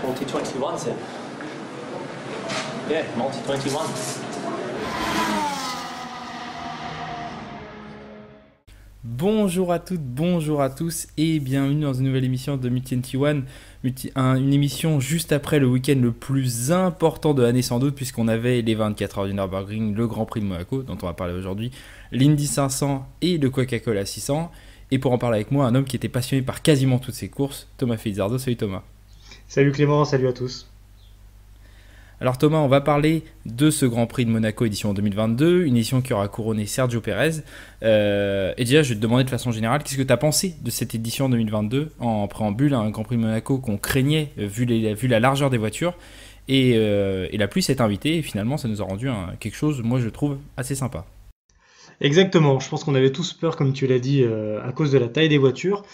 Multi-21, c'est... Yeah, Multi-21. Bonjour à toutes, bonjour à tous et bienvenue dans une nouvelle émission de Multi-21, une émission juste après le week-end le plus important de l'année sans doute, puisqu'on avait les 24 heures du Nürburgring, le Grand Prix de Monaco dont on va parler aujourd'hui, l'Indy 500 et le Coca-Cola 600. Et pour en parler avec moi, un homme qui était passionné par quasiment toutes ces courses, Thomas Felizardo. Salut Thomas. Salut Clément, salut à tous. Alors Thomas, on va parler de ce Grand Prix de Monaco édition 2022, une édition qui aura couronné Sergio Pérez. Et déjà, je vais te demander de façon générale, qu'est-ce que tu as pensé de cette édition 2022 en préambule, un Grand Prix de Monaco qu'on craignait vu la largeur des voitures, et la pluie s'est invitée, et finalement ça nous a rendu quelque chose, moi je trouve, assez sympa. Exactement, je pense qu'on avait tous peur, comme tu l'as dit, à cause de la taille des voitures.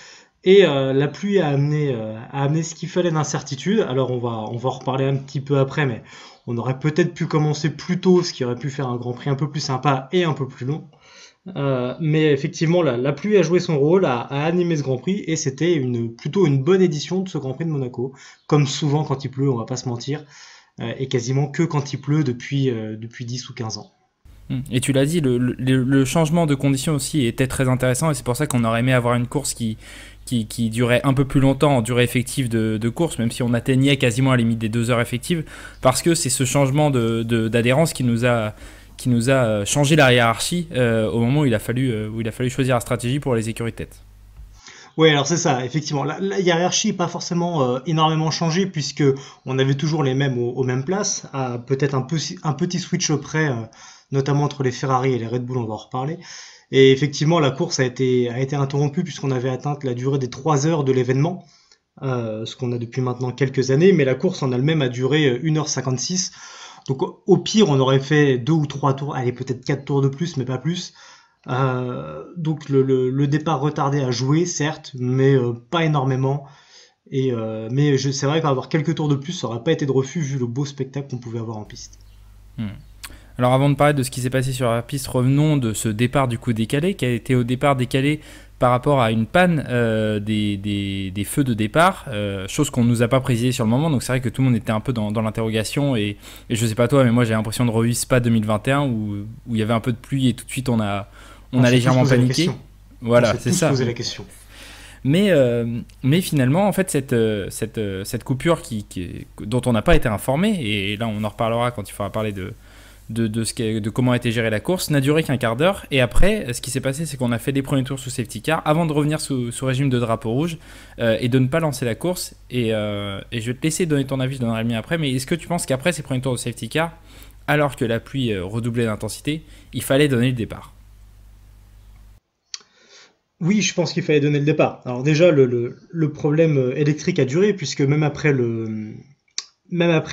Et la pluie a amené ce qu'il fallait d'incertitude. Alors on va en reparler un petit peu après, mais on aurait peut-être pu commencer plus tôt, ce qui aurait pu faire un Grand Prix un peu plus sympa et un peu plus long. Mais effectivement, la pluie a joué son rôle, a animé ce Grand Prix, et c'était plutôt une bonne édition de ce Grand Prix de Monaco. Comme souvent quand il pleut, on va pas se mentir, et quasiment que quand il pleut depuis 10 ou 15 ans. Et tu l'as dit, le changement de conditions aussi était très intéressant, et c'est pour ça qu'on aurait aimé avoir une course qui durait un peu plus longtemps en durée effective de course, même si on atteignait quasiment à la limite des 2 heures effectives, parce que c'est ce changement d'adhérence qui nous a changé la hiérarchie au moment où il a fallu choisir la stratégie pour les écuries de tête. Oui, alors c'est ça, effectivement. La hiérarchie n'est pas forcément énormément changée, puisque on avait toujours les mêmes aux mêmes places, à peut-être un petit switch près, notamment entre les Ferrari et les Red Bull, on va en reparler. Et effectivement, la course a été interrompue puisqu'on avait atteint la durée des 3 heures de l'événement, ce qu'on a depuis maintenant quelques années, mais la course en elle-même a duré 1h56. Donc au pire, on aurait fait 2 ou 3 tours, allez, peut-être 4 tours de plus, mais pas plus. Donc le départ retardé a joué, certes, mais pas énormément. Mais c'est vrai qu'avoir quelques tours de plus, ça n'aurait pas été de refus vu le beau spectacle qu'on pouvait avoir en piste. Alors avant de parler de ce qui s'est passé sur la piste, revenons de ce départ du coup décalé, qui a été au départ décalé par rapport à une panne des feux de départ, chose qu'on ne nous a pas précisé sur le moment, donc c'est vrai que tout le monde était un peu dans l'interrogation, et je sais pas toi, mais moi j'ai l'impression de revivre Spa 2021 où il y avait un peu de pluie et tout de suite on a légèrement paniqué. Voilà, c'est ça. Poser la question. Mais finalement, en fait, cette coupure dont on n'a pas été informé, et là on en reparlera quand il faudra parler de comment a été gérée la course, n'a duré qu'un quart d'heure. Et après, ce qui s'est passé, c'est qu'on a fait des premiers tours sous safety car avant de revenir sous régime de drapeau rouge et de ne pas lancer la course. Et je vais te laisser donner ton avis, je donnerai le mien après. Mais est-ce que tu penses qu'après ces premiers tours de safety car, alors que la pluie redoublait d'intensité, il fallait donner le départ? Oui, je pense qu'il fallait donner le départ. Alors déjà, le problème électrique a duré, puisque même après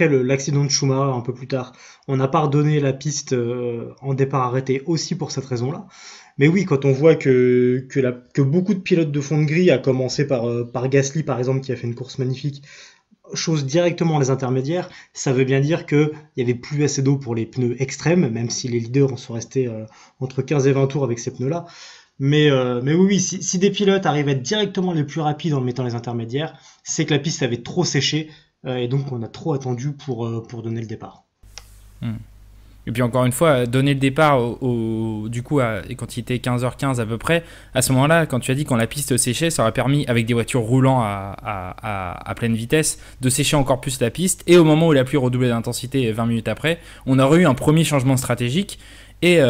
l'accident de Schumacher un peu plus tard, on n'a pas redonné la piste en départ arrêté aussi pour cette raison-là. Mais oui, quand on voit que beaucoup de pilotes de fond de grille, à commencer par Gasly par exemple, qui a fait une course magnifique, chose directement les intermédiaires, ça veut bien dire qu'il n'y avait plus assez d'eau pour les pneus extrêmes, même si les leaders sont restés entre 15 et 20 tours avec ces pneus-là. Mais oui, si des pilotes arrivent à être directement les plus rapides en mettant les intermédiaires, c'est que la piste avait trop séché, et donc on a trop attendu pour donner le départ. Et puis encore une fois, donner le départ du coup quand il était 15h15 à peu près, à ce moment-là, quand tu as dit quand la piste séchait, ça aurait permis, avec des voitures roulant à pleine vitesse, de sécher encore plus la piste, et au moment où la pluie redoublait d'intensité 20 minutes après, on aurait eu un premier changement stratégique. Et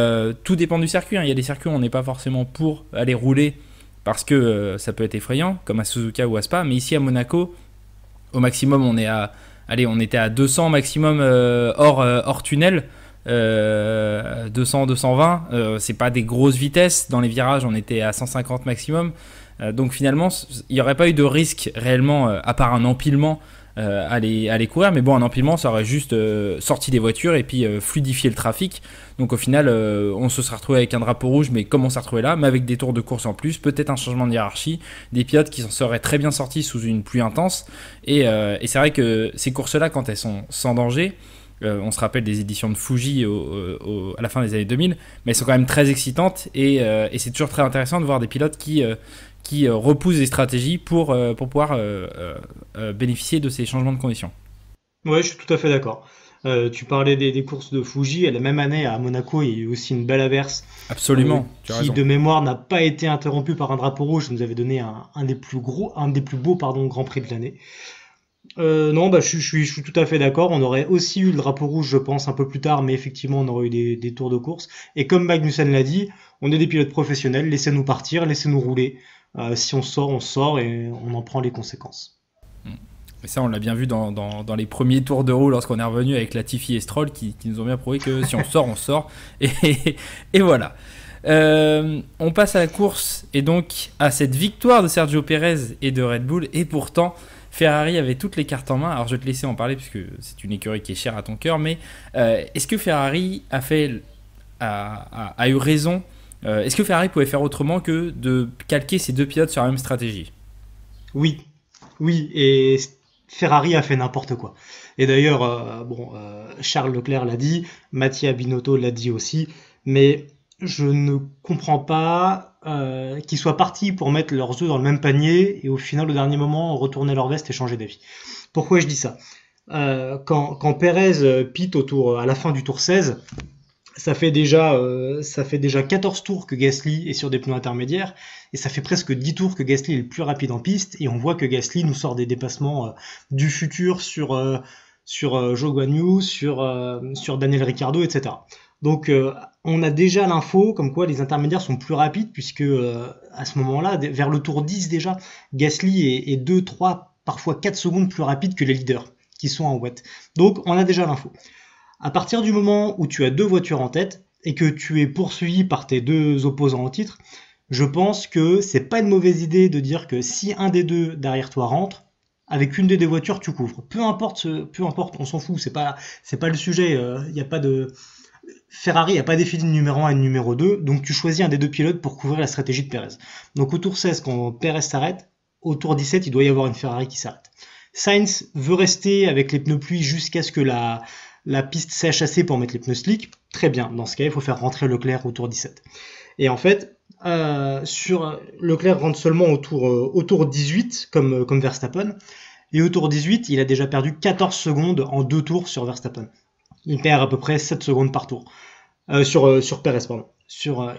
tout dépend du circuit, hein. Il y a des circuits où on n'est pas forcément pour aller rouler parce que ça peut être effrayant, comme à Suzuka ou à Spa, mais ici à Monaco, au maximum on était à 200 maximum hors tunnel, 200, 220, c'est pas des grosses vitesses, dans les virages on était à 150 maximum, donc finalement il n'y aurait pas eu de risque réellement, à part un empilement à les courir, mais bon, un empilement ça aurait juste sorti des voitures et puis fluidifié le trafic. Donc au final on se serait retrouvé avec un drapeau rouge, mais comme on s'est retrouvé là, mais avec des tours de course en plus, peut-être un changement de hiérarchie, des pilotes qui s'en seraient très bien sortis sous une pluie intense, et c'est vrai que ces courses là, quand elles sont sans danger, on se rappelle des éditions de Fuji à la fin des années 2000, mais elles sont quand même très excitantes, et c'est toujours très intéressant de voir des pilotes qui qui repousse des stratégies pour pouvoir bénéficier de ces changements de conditions. Ouais, je suis tout à fait d'accord. Tu parlais des courses de Fuji. La même année, à Monaco, il y a eu aussi une belle averse Absolument, tu as qui, raison. de mémoire, n'a pas été interrompue par un drapeau rouge. Ça nous avait donné un des plus gros, un des plus beaux, pardon, Grand Prix de l'année. Non, bah, je suis tout à fait d'accord. On aurait aussi eu le drapeau rouge, je pense, un peu plus tard, mais effectivement, on aurait eu des tours de course. Et comme Magnussen l'a dit, on est des pilotes professionnels. Laissez-nous partir, laissez-nous rouler. Si on sort et on en prend les conséquences. Et ça, on l'a bien vu dans les premiers tours de roue lorsqu'on est revenu avec Latifi et Stroll qui nous ont bien prouvé que si on sort, on sort. Et voilà. On passe à la course et donc à cette victoire de Sergio Pérez et de Red Bull. Et pourtant, Ferrari avait toutes les cartes en main. Alors, je vais te laisser en parler puisque c'est une écurie qui est chère à ton cœur. Mais est-ce que Ferrari a eu raison? Est-ce que Ferrari pouvait faire autrement que de calquer ces deux pilotes sur la même stratégie? Oui, oui, et Ferrari a fait n'importe quoi. Et d'ailleurs, Charles Leclerc l'a dit, Mattia Binotto l'a dit aussi, mais je ne comprends pas qu'ils soient partis pour mettre leurs œufs dans le même panier et au final, au dernier moment, retourner leur veste et changer d'avis. Pourquoi je dis ça? Quand Pérez pite à la fin du tour 16, ça fait déjà 14 tours que Gasly est sur des pneus intermédiaires et ça fait presque 10 tours que Gasly est le plus rapide en piste et on voit que Gasly nous sort des dépassements du futur sur Zhou Guanyu, sur Daniel Ricciardo, etc. Donc on a déjà l'info comme quoi les intermédiaires sont plus rapides puisque à ce moment-là, vers le tour 10 déjà, Gasly est 2, 3, parfois 4 secondes plus rapide que les leaders qui sont en wet. Donc on a déjà l'info. À partir du moment où tu as deux voitures en tête et que tu es poursuivi par tes deux opposants au titre, je pense que c'est pas une mauvaise idée de dire que si un des deux derrière toi rentre, avec une des deux voitures tu couvres. Peu importe, on s'en fout, c'est pas le sujet. Y a pas de Ferrari n'a pas défini de numéro 1 et de numéro 2, donc tu choisis un des deux pilotes pour couvrir la stratégie de Pérez. Donc au tour 16, quand Pérez s'arrête, au tour 17, il doit y avoir une Ferrari qui s'arrête. Sainz veut rester avec les pneus pluie jusqu'à ce que la piste sèche assez pour mettre les pneus slick. Très bien, dans ce cas, il faut faire rentrer Leclerc au tour 17. Et en fait, Leclerc rentre seulement au tour 18, comme Verstappen. Et au tour 18, il a déjà perdu 14 secondes en 2 tours sur Verstappen. Il perd à peu près 7 secondes par tour. Sur Pérez, pardon.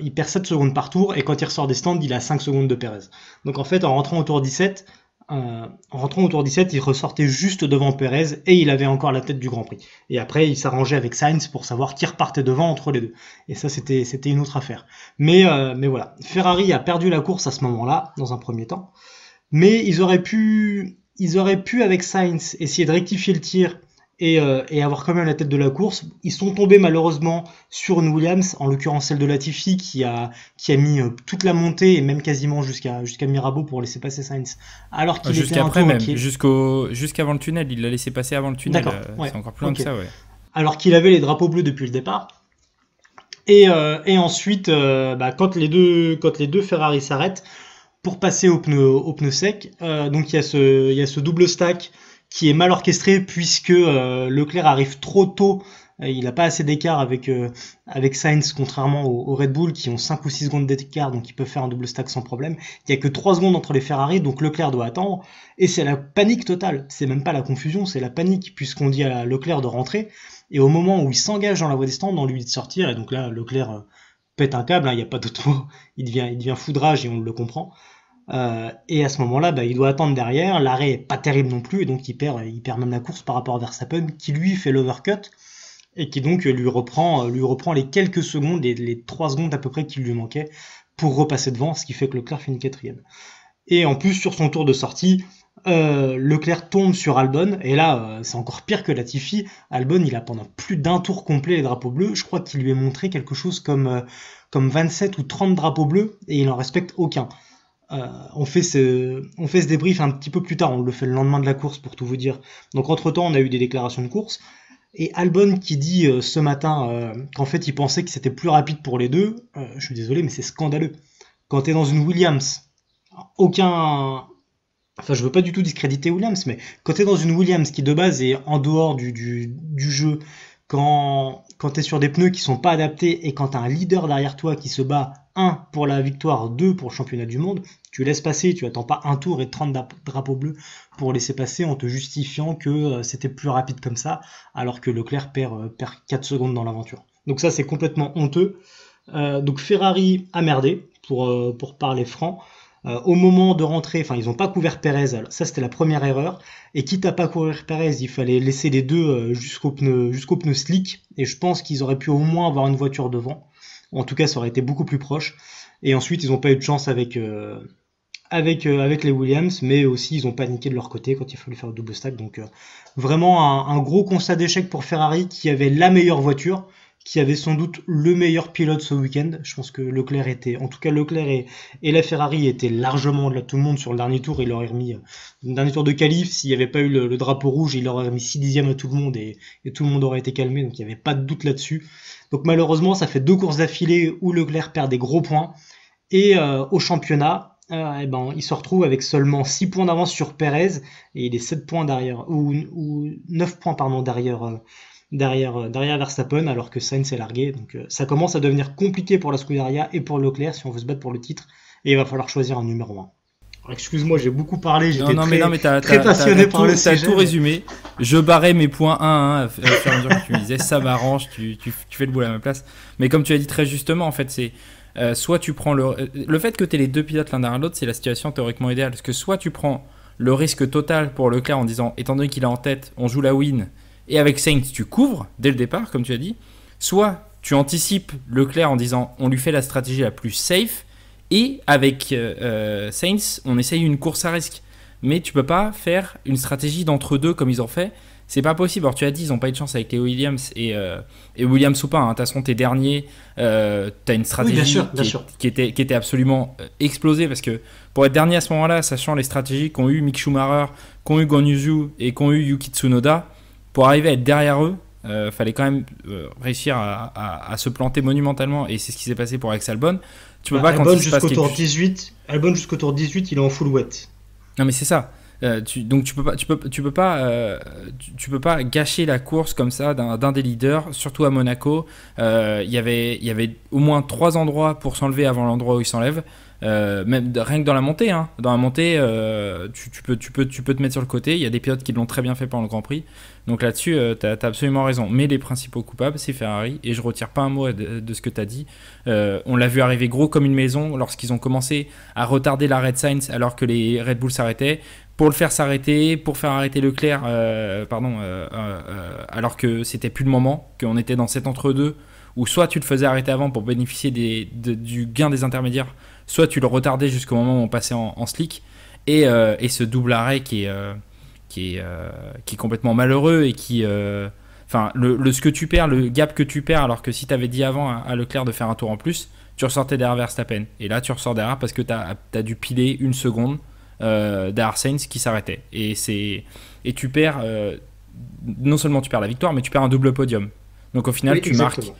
Il perd 7 secondes par tour, et quand il ressort des stands, il a 5 secondes de Pérez. Donc en fait, en rentrant au tour 17, il ressortait juste devant Pérez, et il avait encore la tête du Grand Prix. Et après, il s'arrangeait avec Sainz pour savoir qui repartait devant entre les deux. Et ça, c'était une autre affaire. Mais voilà. Ferrari a perdu la course à ce moment-là, dans un premier temps. Mais ils auraient pu, avec Sainz, essayer de rectifier le tir et avoir quand même la tête de la course. Ils sont tombés malheureusement sur une Williams, en l'occurrence celle de Latifi, qui a mis toute la montée et même quasiment jusqu'à Mirabeau pour laisser passer Sainz. Alors qu'il était Jusqu'après même, inquiet. jusqu'avant le tunnel, il l'a laissé passer avant le tunnel. D'accord, ouais. C'est encore plus loin que ça, ouais. Alors qu'il avait les drapeaux bleus depuis le départ. Et ensuite, quand les deux Ferrari s'arrêtent pour passer au pneu sec, donc il y a ce double stack qui est mal orchestré puisque Leclerc arrive trop tôt. Il n'a pas assez d'écart avec Sainz, contrairement aux Red Bull qui ont 5 ou 6 secondes d'écart, donc ils peuvent faire un double stack sans problème. Il n'y a que 3 secondes entre les Ferrari, donc Leclerc doit attendre. Et c'est la panique totale. C'est même pas la confusion, c'est la panique, puisqu'on dit à Leclerc de rentrer. Et au moment où il s'engage dans la voie des stands, on lui dit de sortir. Et donc là, Leclerc pète un câble, il n'y a pas d'autre mot. Il devient foudrage et on le comprend. Et à ce moment-là, il doit attendre derrière. L'arrêt est pas terrible non plus, et donc il perd même la course par rapport à Verstappen, qui lui fait l'overcut et qui donc lui reprend les quelques secondes, les 3 secondes à peu près qu'il lui manquait pour repasser devant, ce qui fait que Leclerc finit 4e. Et en plus, sur son tour de sortie, Leclerc tombe sur Albon, et là, c'est encore pire que Latifi. Albon, il a pendant plus d'un tour complet les drapeaux bleus. Je crois qu'il lui est montré quelque chose comme 27 ou 30 drapeaux bleus, et il n'en respecte aucun. On fait ce débrief un petit peu plus tard, on le fait le lendemain de la course pour tout vous dire. Donc entre-temps, on a eu des déclarations de course. Et Albon qui dit ce matin qu'en fait il pensait que c'était plus rapide pour les deux, je suis désolé mais c'est scandaleux. Quand t'es dans une Williams, je veux pas du tout discréditer Williams, mais quand t'es dans une Williams qui de base est en dehors du jeu, quand tu es sur des pneus qui sont pas adaptés et quand tu as un leader derrière toi qui se bat, 1 pour la victoire, 2 pour le championnat du monde, tu laisses passer, tu attends pas un tour et 30 drapeaux bleus pour laisser passer en te justifiant que c'était plus rapide comme ça, alors que Leclerc perd 4 secondes dans l'aventure. Donc ça, c'est complètement honteux. Donc Ferrari a merdé, pour parler franc. Au moment de rentrer, enfin ils n'ont pas couvert Pérez, alors ça c'était la première erreur, et quitte à pas couvrir Pérez, il fallait laisser les deux jusqu'au pneu slick, et je pense qu'ils auraient pu au moins avoir une voiture devant, en tout cas ça aurait été beaucoup plus proche, et ensuite ils n'ont pas eu de chance avec les Williams, mais aussi ils ont paniqué de leur côté quand il fallait faire le double stack, donc vraiment un gros constat d'échec pour Ferrari qui avait la meilleure voiture, qui avait sans doute le meilleur pilote ce week-end. Je pense que Leclerc et la Ferrari étaient largement au-delà de tout le monde sur le dernier tour. Il aurait remis le dernier tour de qualif, s'il n'y avait pas eu le drapeau rouge, il aurait remis 6 dixièmes à tout le monde et tout le monde aurait été calmé, donc il n'y avait pas de doute là-dessus. Donc malheureusement, ça fait 2 courses d'affilée où Leclerc perd des gros points, et au championnat, il se retrouve avec seulement 6 points d'avance sur Pérez, et il est 7 points derrière, ou 9 points pardon, derrière Verstappen, alors que Sainz est largué. Donc ça commence à devenir compliqué pour la Scuderia et pour Leclerc si on veut se battre pour le titre, et il va falloir choisir un numéro 1. Alors, excuse-moi, j'ai beaucoup parlé, j'étais très passionné par le sujet. T'as tout résumé. Je barrais mes points 1 à 1 à fur et à mesure que tu me disais, ça m'arrange, tu fais le boulot à ma place. Mais comme tu as dit très justement, en fait, c'est soit tu prends le fait que tu aies les deux pilotes l'un derrière l'autre, c'est la situation théoriquement idéale, parce que soit tu prends le risque total pour Leclerc en disant, étant donné qu'il est en tête, on joue la win, et avec Sainz, tu couvres dès le départ, comme tu as dit. Soit tu anticipes Leclerc en disant on lui fait la stratégie la plus safe. Et avec Sainz, on essaye une course à risque. Mais tu peux pas faire une stratégie d'entre-deux comme ils ont fait. C'est pas possible. Alors tu as dit, ils n'ont pas eu de chance avec les Williams et Williams ou pas. De toute façon, t'es dernier. Tu as une stratégie qui était absolument explosée. Parce que pour être dernier à ce moment-là, sachant les stratégies qu'ont eu Mick Schumacher, qu'ont eu Guan Yu et qu'ont eu Yuki Tsunoda, pour arriver à être derrière eux, fallait quand même réussir à se planter monumentalement, et c'est ce qui s'est passé pour Alex Albon. Tu peux pas Albon jusqu'au tour 18, il est en full wet. Non mais c'est ça. Donc tu peux pas gâcher la course comme ça d'un des leaders, surtout à Monaco. Il y avait au moins 3 endroits pour s'enlever avant l'endroit où il s'enlève. Même rien que dans la montée, hein. Dans la montée, tu peux te mettre sur le côté. Il y a des pilotes qui l'ont très bien fait pendant le Grand Prix. Donc là-dessus, t'as absolument raison. Mais les principaux coupables, c'est Ferrari, et je retire pas un mot de ce que t'as dit. On l'a vu arriver gros comme une maison lorsqu'ils ont commencé à retarder l'arrêt de Sainz alors que les Red Bull s'arrêtaient. Pour le faire s'arrêter, pour faire arrêter Leclerc, alors que c'était plus le moment, qu'on était dans cet entre-deux où soit tu le faisais arrêter avant pour bénéficier du gain des intermédiaires, soit tu le retardais jusqu'au moment où on passait en slick, et ce double arrêt qui est complètement malheureux, et qui ce que tu perds, le gap que tu perds, alors que si tu avais dit avant à Leclerc de faire un tour en plus, tu ressortais derrière Verstappen, et là tu ressors derrière parce que tu as dû piler une seconde derrière Sainz qui s'arrêtait, et tu perds non seulement tu perds la victoire, mais tu perds un double podium. Donc au final, tu marques.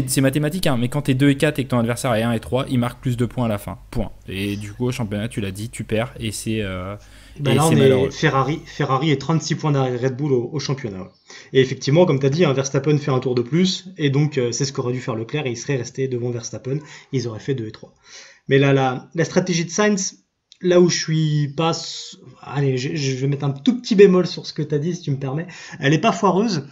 C'est mathématique, hein, mais quand tu es 2 et 4 et que ton adversaire est 1 et 3, il marque plus de points à la fin. Point. Et du coup, au championnat, tu l'as dit, tu perds, et c'est malheureux. Ferrari est 36 points derrière Red Bull au championnat. Et effectivement, comme tu as dit, Verstappen fait un tour de plus, et donc c'est ce qu'aurait dû faire Leclerc, et il serait resté devant Verstappen, ils auraient fait 2 et 3. Mais là, la stratégie de Sainz, là où je suis pas... Allez, je vais mettre un tout petit bémol sur ce que tu as dit, si tu me permets. Elle est pas foireuse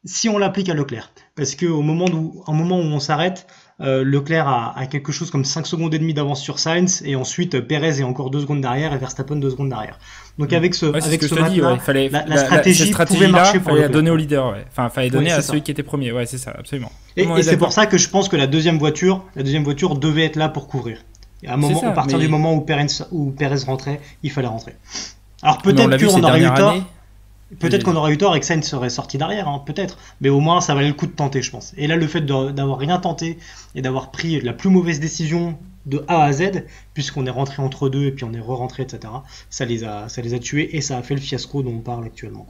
si on l'applique à Leclerc. Parce qu'au moment où on s'arrête, Leclerc a quelque chose comme 5 secondes et demie d'avance sur Sainz, et ensuite Pérez est encore 2 secondes derrière et Verstappen 2 secondes derrière. Donc avec ce match-là, la stratégie pouvait marcher pour Leclerc. Il fallait la donner au leader, ouais. Enfin, fallait donner à celui qui était premier, ouais, c'est ça, absolument. Et c'est pour ça que je pense que la deuxième voiture devait être là pour couvrir. Et à partir du moment où Pérez rentrait, il fallait rentrer. Alors peut-être qu'on aurait eu tort. Peut-être qu'on aurait eu tort et que Sainz serait sorti derrière, hein, peut-être. Mais au moins, ça valait le coup de tenter, je pense. Et là, le fait d'avoir rien tenté et d'avoir pris la plus mauvaise décision de A à Z, puisqu'on est rentré entre deux et puis on est re-rentré, etc., ça les a tués, et ça a fait le fiasco dont on parle actuellement.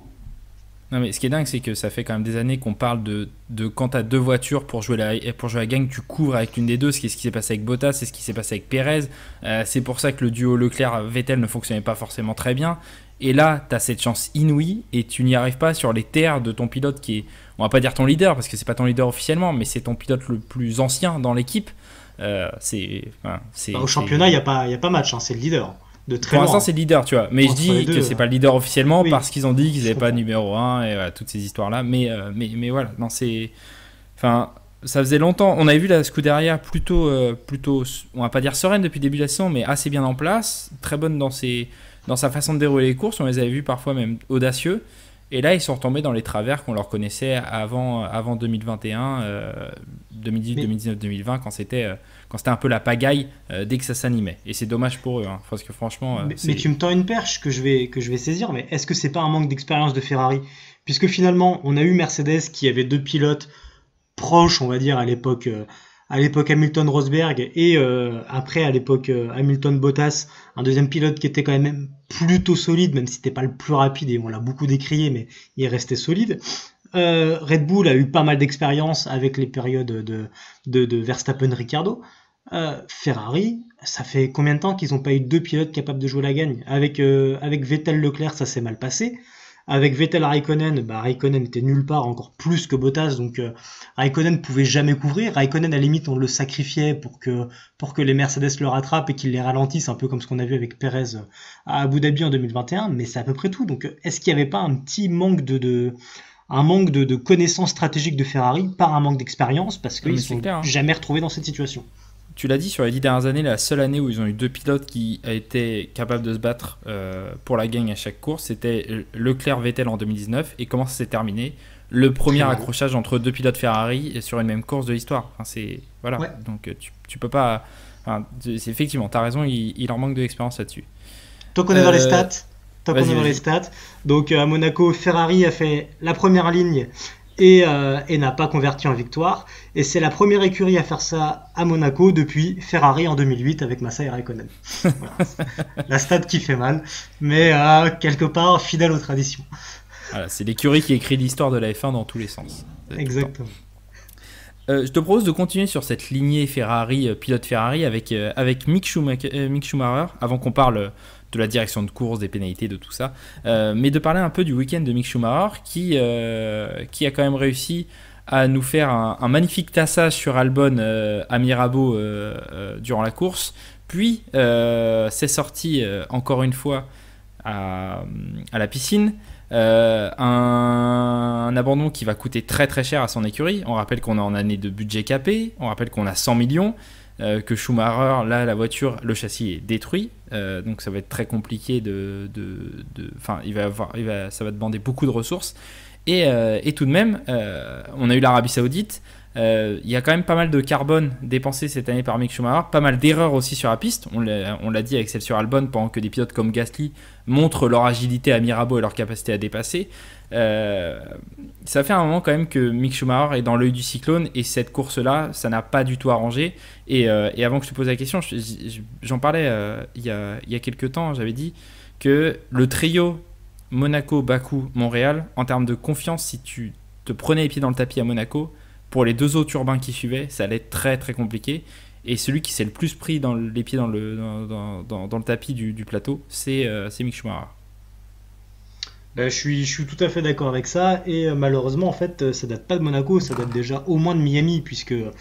Non, mais ce qui est dingue, c'est que ça fait quand même des années qu'on parle de quand tu as 2 voitures pour jouer la gang, tu couvres avec l'une des deux. C'est ce qui s'est passé avec Bottas, c'est ce qui s'est passé avec Pérez. C'est pour ça que le duo Leclerc-Vettel ne fonctionnait pas forcément très bien. Et là, tu as cette chance inouïe et tu n'y arrives pas sur les terres de ton pilote qui est, on va pas dire ton leader parce que c'est pas ton leader officiellement, mais c'est ton pilote le plus ancien dans l'équipe. Au championnat, il n'y a pas match, hein, c'est le leader. De très Pour l'instant, loin. c'est le leader, tu vois. Mais je dis que c'est pas le leader officiellement Oui, parce qu'ils ont dit qu'ils n'avaient pas de comprends. numéro 1 et voilà, toutes ces histoires-là. Mais voilà, non, c'est. Enfin, ça faisait longtemps. On avait vu la Scuderia plutôt, on va pas dire sereine depuis le début de la saison, mais assez bien en place, très bonne dans sa façon de dérouler les courses. On les avait vus parfois même audacieux. Et là, ils sont retombés dans les travers qu'on leur connaissait avant 2021, 2018, Mais, 2019, 2020, quand c'était un peu la pagaille dès que ça s'animait. Et c'est dommage pour eux, hein, parce que franchement, mais tu me tends une perche que je vais saisir, mais est-ce que c'est pas un manque d'expérience de Ferrari? Puisque finalement, on a eu Mercedes qui avait deux pilotes proches, on va dire, à l'époque Hamilton-Rosberg et après à l'époque Hamilton-Bottas, un deuxième pilote qui était quand même plutôt solide, même si c'était pas le plus rapide et on l'a beaucoup décrié, mais il restait solide. Red Bull a eu pas mal d'expérience avec les périodes de Verstappen-Ricardo. Ferrari, ça fait combien de temps qu'ils n'ont pas eu deux pilotes capables de jouer la gagne? Avec Vettel-Leclerc, ça s'est mal passé. Avec Vettel-Raikkonen, Raikkonen était nulle part, encore plus que Bottas, donc Raikkonen pouvait jamais couvrir. Raikkonen, à la limite, on le sacrifiait pour que les Mercedes le rattrapent et qu'ils les ralentissent, un peu comme ce qu'on a vu avec Perez à Abu Dhabi en 2021, mais c'est à peu près tout. Donc est-ce qu'il n'y avait pas un petit manque de connaissances stratégiques de Ferrari par un manque d'expérience, parce qu'ils ne sont clair, hein. jamais retrouvés dans cette situation? Tu l'as dit, sur les 10 dernières années, la seule année où ils ont eu deux pilotes qui étaient capables de se battre pour la gagne à chaque course, c'était Leclerc-Vettel en 2019. Et comment ça s'est terminé? Le premier accrochage entre deux pilotes Ferrari sur une même course de l'histoire. Enfin, voilà. Ouais. Donc tu peux pas. Enfin, effectivement, tu as raison, il leur manque de l'expérience là-dessus. Tant qu'on est dans les stats, Vas-y. donc à Monaco, Ferrari a fait la première ligne et n'a pas converti en victoire. Et c'est la première écurie à faire ça à Monaco depuis Ferrari en 2008 avec Massa et Raikkonen. Voilà. La stat qui fait mal, mais quelque part fidèle aux traditions. Voilà, c'est l'écurie qui écrit l'histoire de la F1 dans tous les sens. Exactement. Je te propose de continuer sur cette lignée Ferrari, pilote Ferrari, avec Mick Schumacher, avant qu'on parle de la direction de course, des pénalités, de tout ça, mais de parler un peu du week-end de Mick Schumacher qui a quand même réussi à nous faire un magnifique tassage sur Albon à Mirabeau durant la course, puis c'est sorti encore une fois à la piscine. Un abandon qui va coûter très très cher à son écurie. On rappelle qu'on est en année de budget capé, on rappelle qu'on a 100 millions, que Schumacher, là la voiture, le châssis est détruit, donc ça va être très compliqué ça va demander beaucoup de ressources. Et tout de même, on a eu l'Arabie Saoudite. Il y a quand même pas mal de carbone dépensé cette année par Mick Schumacher, pas mal d'erreurs aussi sur la piste. On l'a dit avec celle sur Albon, pendant que des pilotes comme Gasly montrent leur agilité à Mirabeau et leur capacité à dépasser. Ça fait un moment quand même que Mick Schumacher est dans l'œil du cyclone, et cette course-là, ça n'a pas du tout arrangé. Et avant que je te pose la question, j'en parlais il y a quelques temps, j'avais dit que le trio Monaco, Bakou, Montréal, en termes de confiance, si tu te prenais les pieds dans le tapis à Monaco, pour les deux autres urbains qui suivaient, ça allait être très très compliqué. Et celui qui s'est le plus pris les pieds dans le tapis du plateau, c'est Mick Schumacher. Je suis tout à fait d'accord avec ça, et malheureusement en fait ça date pas de Monaco, ça date déjà au moins de Miami, puisque il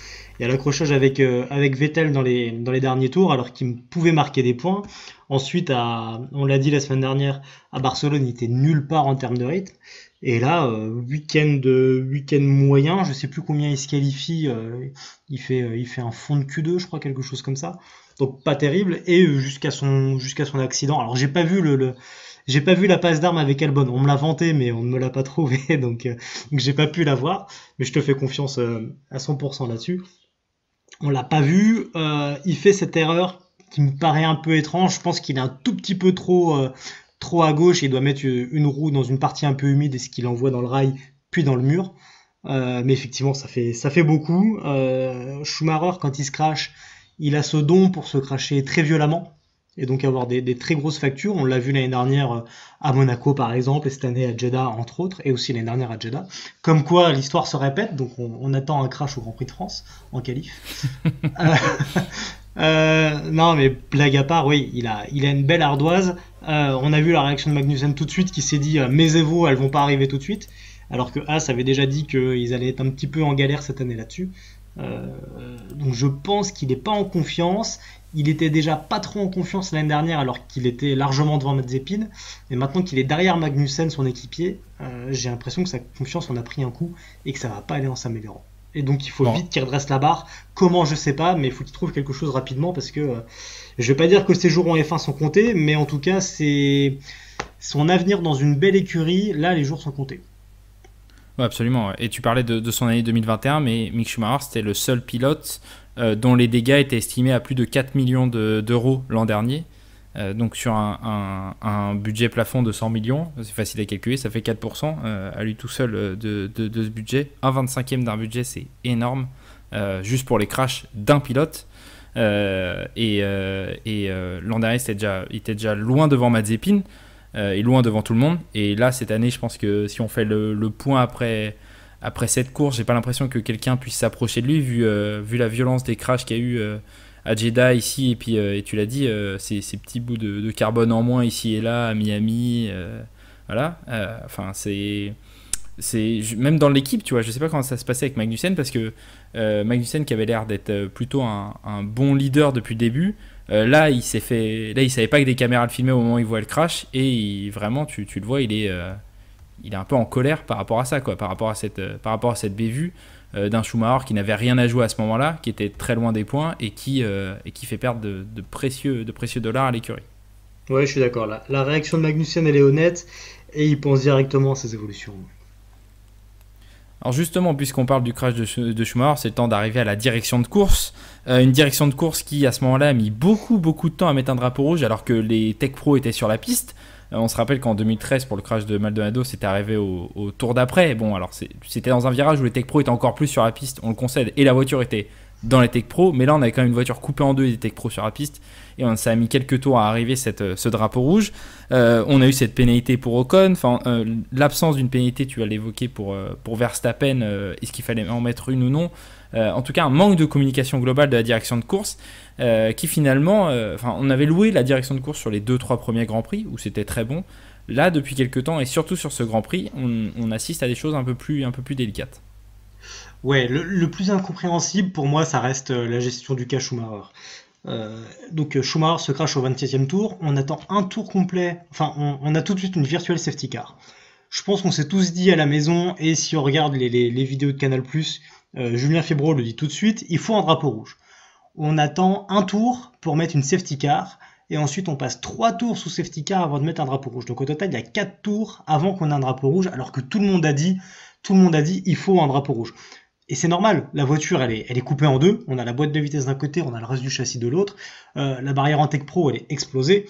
y a l'accrochage avec Vettel dans les derniers tours, alors qu'il pouvait marquer des points. Ensuite, on l'a dit la semaine dernière, à Barcelone il était nulle part en termes de rythme, et là week-end moyen, je sais plus combien il se qualifie, il fait un fond de Q2 je crois, quelque chose comme ça, donc pas terrible, et jusqu'à son accident. Alors j'ai pas vu la passe d'armes avec Albon. On me l'a vanté, mais on ne me l'a pas trouvé, donc j'ai pas pu la voir. Mais je te fais confiance à 100% là-dessus. On l'a pas vu. Il fait cette erreur qui me paraît un peu étrange. Je pense qu'il est un tout petit peu trop à gauche. Et il doit mettre une roue dans une partie un peu humide, et ce qu'il envoie dans le rail, puis dans le mur. Mais effectivement, ça fait beaucoup. Schumacher, quand il se crache, il a ce don pour se cracher très violemment, et donc avoir des très grosses factures. On l'a vu l'année dernière à Monaco par exemple, et cette année à Jeddah entre autres, et aussi l'année dernière à Jeddah. Comme quoi l'histoire se répète, donc on attend un crash au Grand Prix de France en qualif. Non, mais blague à part, oui, il a une belle ardoise. On a vu la réaction de Magnussen tout de suite qui s'est dit mes Evo, elles vont pas arriver tout de suite. Alors que Haas avait déjà dit qu'ils allaient être un petit peu en galère cette année là-dessus. Euh, donc je pense qu'il n'est pas en confiance. Il était déjà pas trop en confiance l'année dernière alors qu'il était largement devant Mazepin. Et maintenant qu'il est derrière Magnussen, son équipier, j'ai l'impression que sa confiance en a pris un coup et que ça va pas aller en s'améliorant. Et donc il faut Bon, vite qu'il redresse la barre. Comment, je sais pas, mais il faut qu'il trouve quelque chose rapidement parce que je vais pas dire que ses jours en F1 sont comptés, mais en tout cas c'est son avenir dans une belle écurie. Là, les jours sont comptés. ouais, absolument. Ouais. Et tu parlais de son année 2021, mais Mick Schumacher, c'était le seul pilote dont les dégâts étaient estimés à plus de 4 millions d'euros l'an dernier. Donc sur un budget plafond de 100 millions, c'est facile à calculer, ça fait 4% à lui tout seul de ce budget. Un 25e d'un budget, c'est énorme, juste pour les crashs d'un pilote. L'an dernier, il était déjà loin devant Mazepin et loin devant tout le monde. Et là, cette année, je pense que si on fait le point après cette course, j'ai pas l'impression que quelqu'un puisse s'approcher de lui, vu la violence des crashs qu'il y a eu à Jeddah ici, et puis et tu l'as dit, ces petits bouts de carbone en moins ici et là, à Miami. Voilà. Enfin, même dans l'équipe, tu vois, je sais pas comment ça se passait avec Magnussen, parce que Magnussen, qui avait l'air d'être plutôt un bon leader depuis le début, là il savait pas que des caméras le filmaient au moment où il voit le crash, et vraiment tu le vois, il est un peu en colère par rapport à ça, quoi, par rapport à cette bévue d'un Schumacher qui n'avait rien à jouer à ce moment-là, qui était très loin des points, et qui fait perdre de précieux dollars à l'écurie. Ouais, je suis d'accord. La réaction de Magnussen, elle est honnête et il pense directement à ses évolutions. Alors justement, puisqu'on parle du crash de Schumacher, c'est le temps d'arriver à la direction de course. Une direction de course qui, à ce moment-là, a mis beaucoup de temps à mettre un drapeau rouge alors que les Tech Pro étaient sur la piste. On se rappelle qu'en 2013, pour le crash de Maldonado, c'était arrivé au tour d'après. Bon, alors c'était dans un virage où les Tech Pro étaient encore plus sur la piste, on le concède, et la voiture était dans les Tech Pro. Mais là, on avait quand même une voiture coupée en deux et des Tech Pro sur la piste. Et ça a mis quelques tours à arriver, ce drapeau rouge. On a eu cette pénalité pour Ocon. Enfin, l'absence d'une pénalité, tu vas l'évoquer pour Verstappen. Est-ce qu'il fallait en mettre une ou non? En tout cas, un manque de communication globale de la direction de course qui finalement... on avait loué la direction de course sur les 2-3 premiers Grands Prix où c'était très bon. Là, depuis quelques temps, et surtout sur ce Grand Prix, on assiste à des choses un peu plus délicates. Ouais, le plus incompréhensible pour moi, ça reste la gestion du cas Schumacher. Donc Schumacher se crache au 27e tour, on attend un tour complet, enfin on a tout de suite une virtual safety car. Je pense qu'on s'est tous dit à la maison, et si on regarde les vidéos de Canal+, Julien Febvre le dit tout de suite, il faut un drapeau rouge. On attend un tour pour mettre une safety car, et ensuite on passe 3 tours sous safety car avant de mettre un drapeau rouge. Donc au total il y a 4 tours avant qu'on ait un drapeau rouge, alors que tout le monde a dit il faut un drapeau rouge. Et c'est normal, la voiture elle est coupée en deux, on a la boîte de vitesse d'un côté, on a le reste du châssis de l'autre, la barrière en Tech Pro elle est explosée,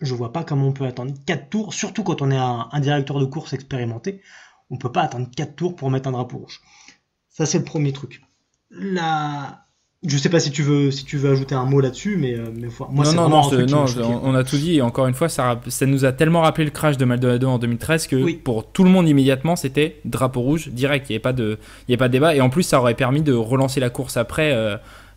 je vois pas comment on peut attendre 4 tours, surtout quand on est un directeur de course expérimenté, on peut pas attendre 4 tours pour mettre un drapeau rouge. Ça c'est le premier truc. Je sais pas si tu veux ajouter un mot là-dessus, mais moi Non, c'est non, vraiment non, un truc qui m'a choqué. on a tout dit, et encore une fois, ça nous a tellement rappelé le crash de Maldonado en 2013 que Oui, pour tout le monde immédiatement, c'était drapeau rouge direct, il n'y avait pas de débat, et en plus, ça aurait permis de relancer la course après,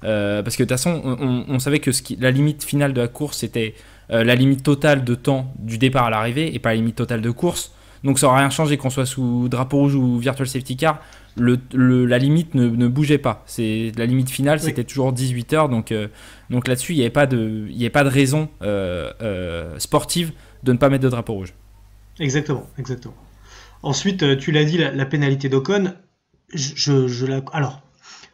parce que de toute façon, on savait que la limite finale de la course, c'était la limite totale de temps du départ à l'arrivée, et pas la limite totale de course, donc ça n'aurait rien changé qu'on soit sous drapeau rouge ou virtual safety car. La limite ne bougeait pas. La limite finale, oui, c'était toujours 18 heures. Donc là-dessus, il n'y avait pas de raison sportive de ne pas mettre de drapeau rouge. exactement. Ensuite, tu l'as dit, la pénalité d'Ocon, alors,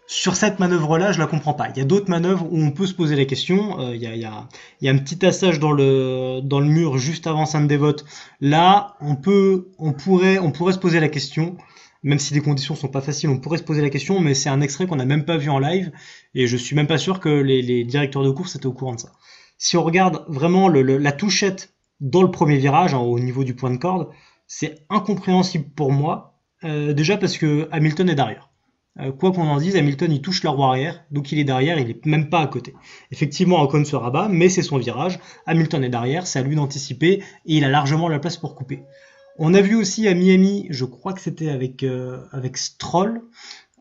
sur cette manœuvre-là, je la comprends pas. Il y a d'autres manœuvres où on peut se poser la question. Il y a un petit tassage dans le mur juste avant Sainte-Dévote. Là, on pourrait se poser la question. Même si les conditions sont pas faciles, on pourrait se poser la question, mais c'est un extrait qu'on n'a même pas vu en live, et je suis même pas sûr que les directeurs de course étaient au courant de ça. Si on regarde vraiment la touchette dans le premier virage, hein, au niveau du point de corde, c'est incompréhensible pour moi, déjà parce que Hamilton est derrière. Quoi qu'on en dise, Hamilton il touche la roue arrière, donc il est derrière, il est même pas à côté. Effectivement, Ocon se rabat, mais c'est son virage, Hamilton est derrière, c'est à lui d'anticiper, et il a largement la place pour couper. On a vu aussi à Miami, je crois que c'était avec Stroll,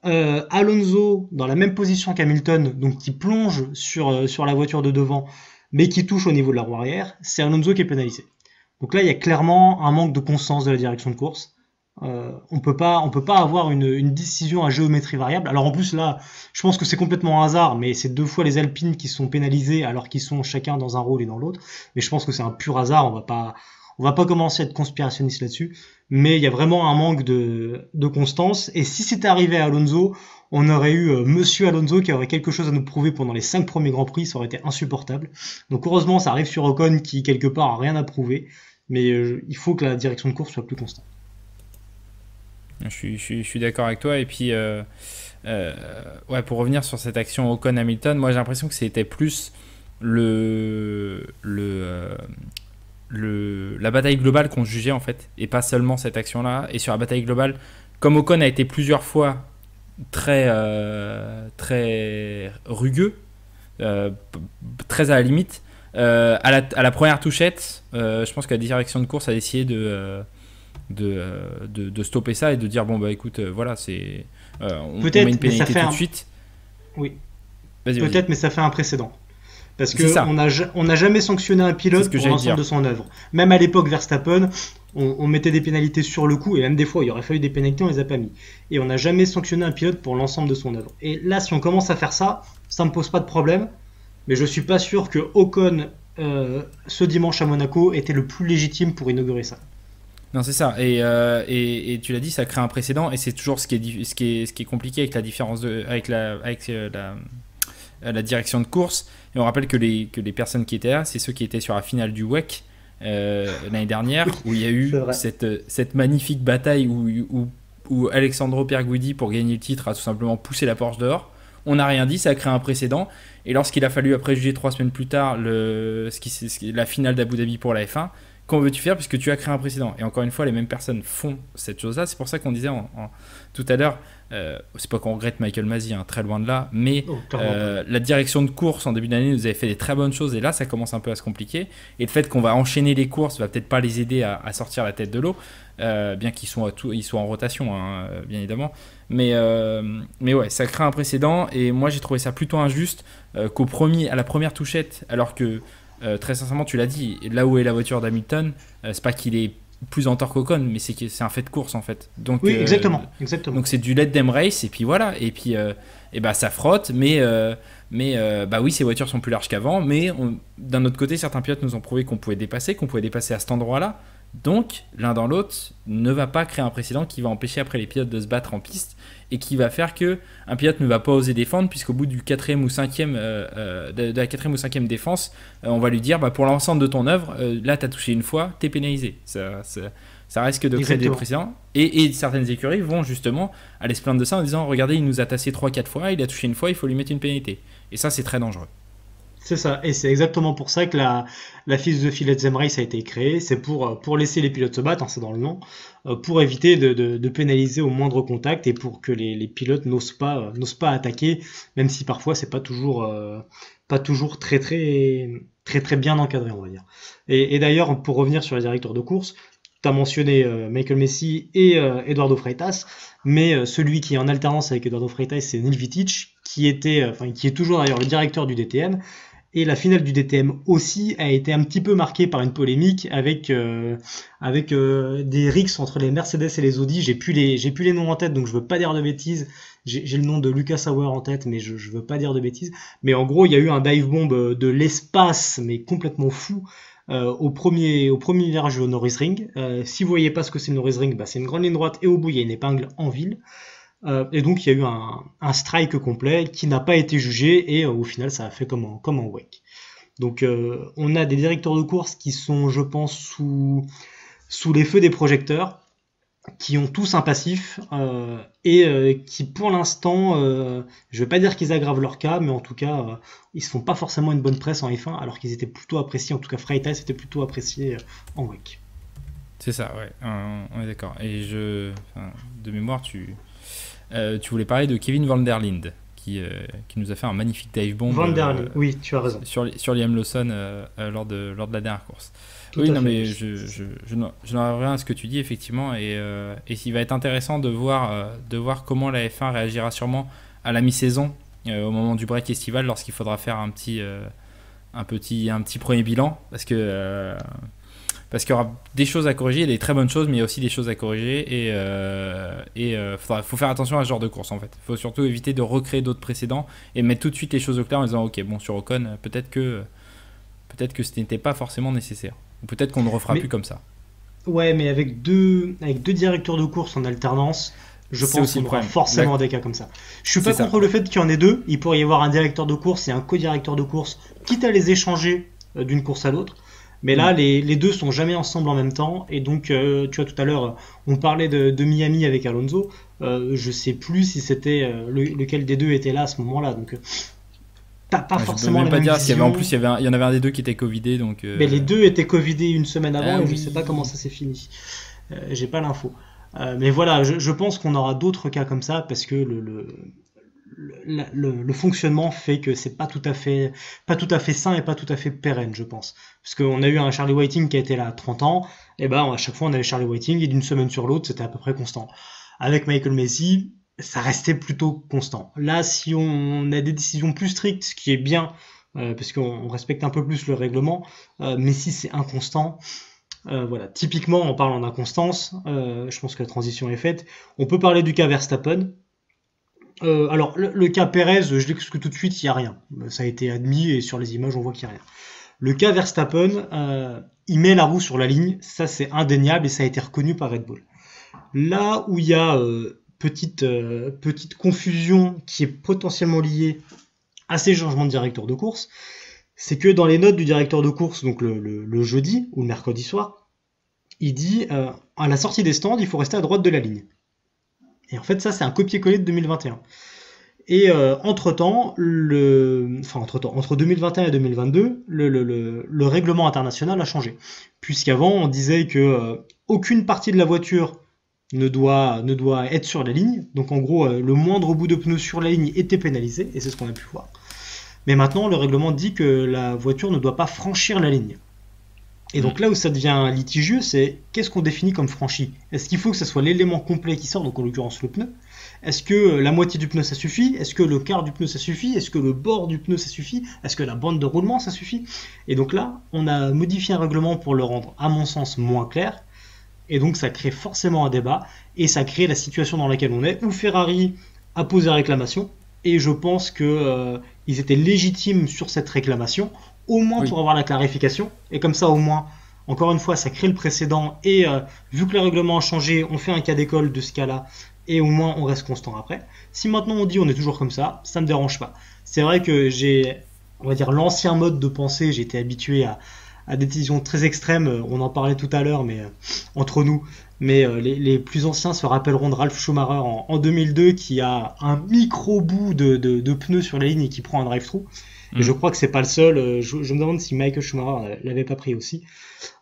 Alonso dans la même position qu'Hamilton, donc qui plonge sur la voiture de devant, mais qui touche au niveau de la roue arrière, c'est Alonso qui est pénalisé. Donc là, il y a clairement un manque de constance de la direction de course. On peut pas avoir une décision à géométrie variable. Alors en plus là, je pense que c'est complètement un hasard, mais c'est 2 fois les Alpines qui sont pénalisés alors qu'ils sont chacun dans un rôle et dans l'autre. Mais je pense que c'est un pur hasard. On va pas commencer à être conspirationniste là-dessus. Mais il y a vraiment un manque de constance. Et si c'était arrivé à Alonso, on aurait eu Monsieur Alonso qui aurait quelque chose à nous prouver pendant les 5 premiers Grands Prix. Ça aurait été insupportable. Donc heureusement, ça arrive sur Ocon qui quelque part a rien à prouver. Mais il faut que la direction de course soit plus constante. Je suis d'accord avec toi. Et puis, ouais, pour revenir sur cette action Ocon-Hamilton, moi j'ai l'impression que c'était plus la bataille globale qu'on jugeait en fait, et pas seulement cette action-là. Et sur la bataille globale, comme Ocon a été plusieurs fois très rugueux, très à la limite, à la première touchette, je pense que la direction de course a essayé de stopper ça et de dire bon bah écoute, voilà, c'est on met une pénalité tout de suite. Oui. Vas-y. Peut-être, mais ça fait un précédent. Parce qu'on n'a jamais sanctionné un pilote pour l'ensemble de son œuvre. Même à l'époque Verstappen, on mettait des pénalités sur le coup, et même des fois il aurait fallu des pénalités, on les a pas mis. Et on n'a jamais sanctionné un pilote pour l'ensemble de son œuvre. Et là, si on commence à faire ça, ça me pose pas de problème. Mais je suis pas sûr que Ocon, ce dimanche à Monaco, était le plus légitime pour inaugurer ça. Non, c'est ça. Et tu l'as dit, ça crée un précédent, et c'est toujours ce qui est compliqué avec la différence avec la direction de course. Et on rappelle que les personnes qui étaient là, c'est ceux qui étaient sur la finale du WEC l'année dernière, où il y a eu cette magnifique bataille où Alessandro Pierguidi, pour gagner le titre, a tout simplement poussé la Porsche dehors. On n'a rien dit, ça a créé un précédent. Et lorsqu'il a fallu après juger 3 semaines plus tard la finale d'Abu Dhabi pour la F1, qu'en veux-tu faire puisque tu as créé un précédent? Et encore une fois, les mêmes personnes font cette chose-là. C'est pour ça qu'on disait tout à l'heure, c'est pas qu'on regrette Michael Masi, hein, très loin de là, mais la direction de course en début d'année nous avait fait des très bonnes choses, et là ça commence un peu à se compliquer. Et le fait qu'on va enchaîner les courses va peut-être pas les aider à sortir la tête de l'eau, bien qu'ils soient en rotation, hein, bien évidemment. Mais ouais, ça crée un précédent, et moi j'ai trouvé ça plutôt injuste à la première touchette, alors que très sincèrement, tu l'as dit, là où est la voiture d'Hamilton, c'est pas qu'il est plus en tort qu'Ocon, mais c'est un fait de course en fait. Donc, oui, exactement. Donc c'est du let them race, et puis voilà, et puis ça frotte, mais bah oui, ces voitures sont plus larges qu'avant, mais d'un autre côté, certains pilotes nous ont prouvé qu'on pouvait dépasser à cet endroit-là. Donc l'un dans l'autre ne va pas créer un précédent qui va empêcher après les pilotes de se battre en piste, et qui va faire que un pilote ne va pas oser défendre, puisqu'au bout du 4e ou 5e de la 4e ou 5e défense, on va lui dire bah, pour l'ensemble de ton œuvre, là tu as touché une fois, t'es pénalisé. Ça risque de créer des précédents, et certaines écuries vont justement aller se plaindre de ça en disant regardez, il nous a tassé 3-4 fois, il a touché une fois, il faut lui mettre une pénalité. Et ça, c'est très dangereux. C'est ça, et c'est exactement pour ça que la philosophie Let Them Race a été créée. C'est pour laisser les pilotes se battre, hein, c'est dans le nom, pour éviter de pénaliser au moindre contact, et pour que les pilotes n'osent pas attaquer, même si parfois c'est pas toujours très bien encadré, on va dire. Et d'ailleurs, pour revenir sur les directeurs de course, tu as mentionné Michael Masi et Eduardo Freitas, mais celui qui est en alternance avec Eduardo Freitas, c'est Neil Vitic, qui est toujours d'ailleurs le directeur du DTM. Et la finale du DTM aussi a été un petit peu marquée par une polémique avec des rixes entre les Mercedes et les Audi. J'ai plus les noms en tête, donc je veux pas dire de bêtises. J'ai le nom de Lucas Sauer en tête, mais je veux pas dire de bêtises. Mais en gros, il y a eu un dive bomb de l'espace, mais complètement fou, au premier virage au Norrisring. Si vous voyez pas ce que c'est le Norrisring, bah c'est une grande ligne droite, et au bout il y a une épingle en ville. Et donc il y a eu un strike complet qui n'a pas été jugé, et au final ça a fait comme en WEC. Donc on a des directeurs de course qui sont, je pense, sous les feux des projecteurs, qui ont tous un passif, et qui pour l'instant, je vais pas dire qu'ils aggravent leur cas, mais en tout cas ils se font pas forcément une bonne presse en F1, alors qu'ils étaient plutôt appréciés, en tout cas Freitas était plutôt apprécié en WEC. C'est ça, ouais, on est d'accord. Et de mémoire, tu voulais parler de Kevin Van Der Linde, qui nous a fait un magnifique dive bomb Van der Lee, oui, tu as raison. sur Liam Lawson lors de la dernière course. Tout Oui, à non, fait. mais je n'en rien à ce que tu dis, effectivement, et il va être intéressant de voir comment la F1 réagira sûrement à la mi-saison, au moment du break estival, lorsqu'il faudra faire un petit premier bilan, parce qu'il y aura des choses à corriger, des très bonnes choses, mais il y a aussi des choses à corriger, faut faire attention à ce genre de course, en fait. Il faut surtout éviter de recréer d'autres précédents et mettre tout de suite les choses au clair en disant ok, bon, sur Ocon, peut-être que ce n'était pas forcément nécessaire, ou peut-être qu'on ne refera Mais plus comme ça. ouais, mais avec deux directeurs de course en alternance, je C'est pense aussi qu'on le aura problème. forcément des cas comme ça. Je suis pas C'est ça. contre le fait qu'il y en ait deux. Il pourrait y avoir un directeur de course et un co-directeur de course, quitte à les échanger d'une course à l'autre. Mais là, les deux sont jamais ensemble en même temps. Et donc, tu vois, tout à l'heure, on parlait de Miami avec Alonso. Je sais plus si c'était lequel des deux était là à ce moment-là. Donc, pas Je peux forcément même la pas même dire, parce qu'il y avait, vision. en plus, il y en avait un des deux qui était covidé, donc... Mais les deux étaient covidés une semaine avant Ah et je oui. sais pas comment ça s'est fini. J'ai pas l'info. Mais voilà, je pense qu'on aura d'autres cas comme ça parce que le fonctionnement fait que c'est pas tout à fait sain et pas tout à fait pérenne, je pense. Parce qu'on a eu un Charlie Whiting qui a été là à 30 ans, et ben à chaque fois on avait Charlie Whiting et d'une semaine sur l'autre c'était à peu près constant. Avec Michael Messi, ça restait plutôt constant. Là, si on a des décisions plus strictes, ce qui est bien, parce qu'on respecte un peu plus le règlement, mais si c'est inconstant, voilà. Typiquement, en parlant d'inconstance, je pense que la transition est faite. On peut parler du cas Verstappen. Alors, le cas Perez, je l'exclus tout de suite, il n'y a rien. Ça a été admis et sur les images, on voit qu'il n'y a rien. Le cas Verstappen, il met la roue sur la ligne, ça c'est indéniable et ça a été reconnu par Red Bull. Là où il y a petite confusion qui est potentiellement liée à ces changements de directeur de course, c'est que dans les notes du directeur de course, donc le jeudi ou le mercredi soir, il dit à la sortie des stands, il faut rester à droite de la ligne. Et en fait, ça, c'est un copier-coller de 2021. Et entre-temps, entre 2021 et 2022, le règlement international a changé. Puisqu'avant, on disait que aucune partie de la voiture ne doit être sur la ligne. Donc en gros, le moindre bout de pneu sur la ligne était pénalisé, et c'est ce qu'on a pu voir. Mais maintenant, le règlement dit que la voiture ne doit pas franchir la ligne. Et donc là où ça devient litigieux, c'est qu'est-ce qu'on définit comme franchi? Est-ce qu'il faut que ce soit l'élément complet qui sort, donc en l'occurrence le pneu? Est-ce que la moitié du pneu ça suffit? Est-ce que le quart du pneu ça suffit? Est-ce que le bord du pneu ça suffit? Est-ce que la bande de roulement ça suffit? Et donc là, on a modifié un règlement pour le rendre, à mon sens, moins clair. Et donc ça crée forcément un débat, et ça crée la situation dans laquelle on est, où Ferrari a posé réclamation, et je pense que ils étaient légitimes sur cette réclamation, au moins Oui. pour avoir la clarification, et comme ça au moins, encore une fois, ça crée le précédent, et vu que le règlement a changé, on fait un cas d'école de ce cas-là, et au moins on reste constant après. Si maintenant on dit on est toujours comme ça me dérange pas. C'est vrai que j'ai, on va dire, l'ancien mode de pensée, j'ai été habitué à des décisions très extrêmes, on en parlait tout à l'heure, mais entre nous, mais les plus anciens se rappelleront de Ralf Schumacher en 2002 qui a un micro bout de pneu sur la ligne et qui prend un drive-through. Et je crois que c'est pas le seul. Je me demande si Michael Schumacher l'avait pas pris aussi.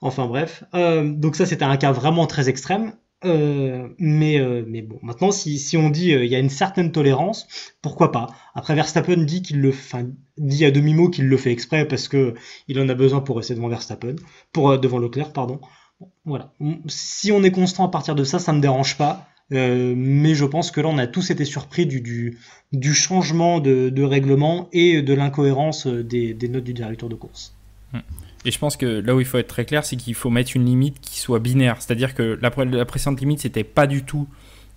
Enfin bref. Donc ça c'était un cas vraiment très extrême. Mais bon, maintenant si on dit il y a une certaine tolérance, pourquoi pas. Après Verstappen dit dit à demi-mot qu'il le fait exprès parce que il en a besoin pour rester devant Verstappen, devant Leclerc, pardon. Bon, voilà. Si on est constant à partir de ça me dérange pas. Mais je pense que là on a tous été surpris du changement de règlement et de l'incohérence des notes du directeur de course. Et je pense que là où il faut être très clair, c'est qu'il faut mettre une limite qui soit binaire. C'est-à-dire que la précédente limite, c'était pas du tout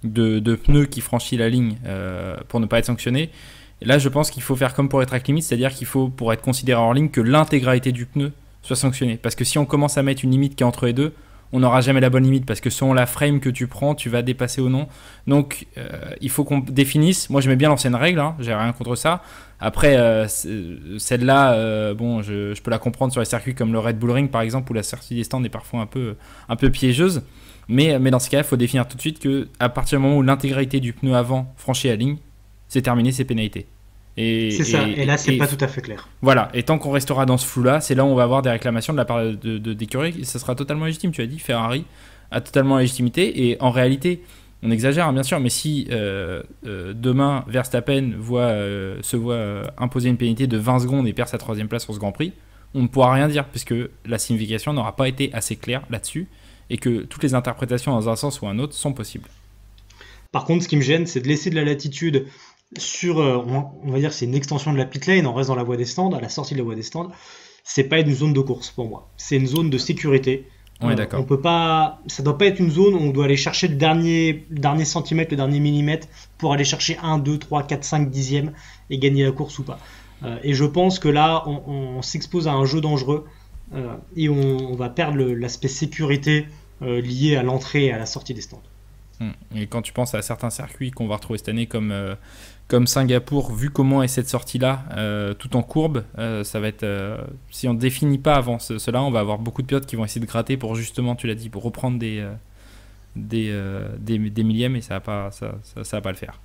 de pneu qui franchit la ligne pour ne pas être sanctionné. Et là, je pense qu'il faut faire comme pour être track limit, c'est-à-dire qu'il faut, pour être considéré hors ligne, que l'intégralité du pneu soit sanctionnée. Parce que si on commence à mettre une limite qui est entre les deux, on n'aura jamais la bonne limite parce que selon la frame que tu prends, tu vas dépasser ou non. Donc, il faut qu'on définisse. Moi, j'aimais bien l'ancienne règle, hein, j'ai rien contre ça. Après, celle-là, bon, je peux la comprendre sur les circuits comme le Red Bull Ring par exemple, où la sortie des stands est parfois un peu piégeuse. Mais dans ce cas, il faut définir tout de suite qu'à partir du moment où l'intégralité du pneu avant franchit la ligne, c'est terminé, c'est pénalité. C'est ça, et là c'est pas tout à fait clair. Voilà, et tant qu'on restera dans ce flou-là, c'est là où on va avoir des réclamations de la part d'écuries, et ça sera totalement légitime, tu as dit, Ferrari a totalement la légitimité, et en réalité, On exagère, hein, bien sûr, mais si demain Verstappen se voit imposer une pénalité de 20 secondes et perd sa 3e place sur ce Grand Prix, on ne pourra rien dire, puisque la signification n'aura pas été assez claire là-dessus, et que toutes les interprétations dans un sens ou un autre sont possibles. Par contre, ce qui me gêne, c'est de laisser de la latitude sur, on va dire, c'est une extension de la pit lane, on reste dans la voie des stands, à la sortie de la voie des stands. C'est pas une zone de course pour moi, c'est une zone de sécurité. Ouais, d'accord. On peut pas, ça doit pas être une zone où on doit aller chercher le dernier centimètre, le dernier millimètre pour aller chercher 1, 2, 3, 4, 5 dixièmes et gagner la course ou pas. Et je pense que là, on s'expose à un jeu dangereux et on va perdre l'aspect sécurité lié à l'entrée et à la sortie des stands. Et quand tu penses à certains circuits qu'on va retrouver cette année comme Singapour, vu comment est cette sortie-là, tout en courbe, ça va être, si on ne définit pas avant cela, on va avoir beaucoup de pilotes qui vont essayer de gratter pour justement, tu l'as dit, pour reprendre des millièmes, et ça va pas le faire.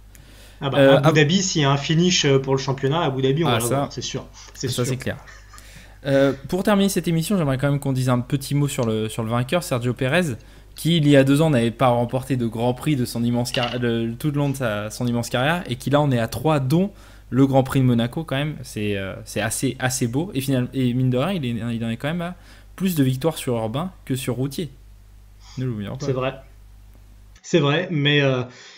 Abu Dhabi, s'il y a un finish pour le championnat, Abu Dhabi, on va l'avoir, c'est sûr. Ça, c'est clair. Pour terminer cette émission, j'aimerais quand même qu'on dise un petit mot sur le vainqueur, Sergio Pérez, qui il y a 2 ans n'avait pas remporté de Grand Prix de son immense tout le long de son immense carrière, et qui là on est à 3, dont le Grand Prix de Monaco quand même. C'est assez beau, et mine de rien il en est quand même à plus de victoires sur urbain que sur routier. Ne l'oublions pas. C'est vrai, mais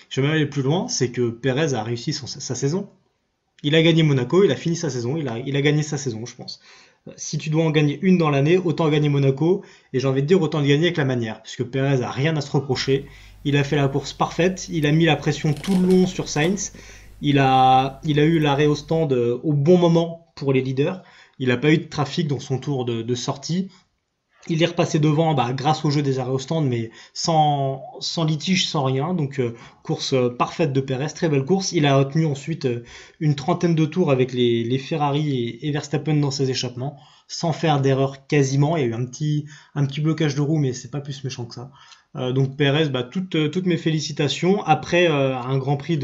je vais même aller plus loin, c'est que Pérez a réussi sa saison. Il a gagné Monaco, il a fini sa saison, il a gagné sa saison, je pense. Si tu dois en gagner une dans l'année, autant gagner Monaco, et j'ai envie de dire autant de gagner avec la manière, puisque Pérez a rien à se reprocher. Il a fait la course parfaite, il a mis la pression tout le long sur Sainz, il a eu l'arrêt au stand au bon moment pour les leaders, il n'a pas eu de trafic dans son tour de sortie. Il est repassé devant grâce au jeu des arrêts au stand, mais sans litige, sans rien. Donc course parfaite de Pérez, très belle course. Il a tenu ensuite une 30aine de tours avec les Ferrari et Verstappen dans ses échappements, sans faire d'erreur quasiment. Il y a eu un petit blocage de roue, mais c'est pas plus méchant que ça. Donc Pérez, toutes mes félicitations. Après un Grand Prix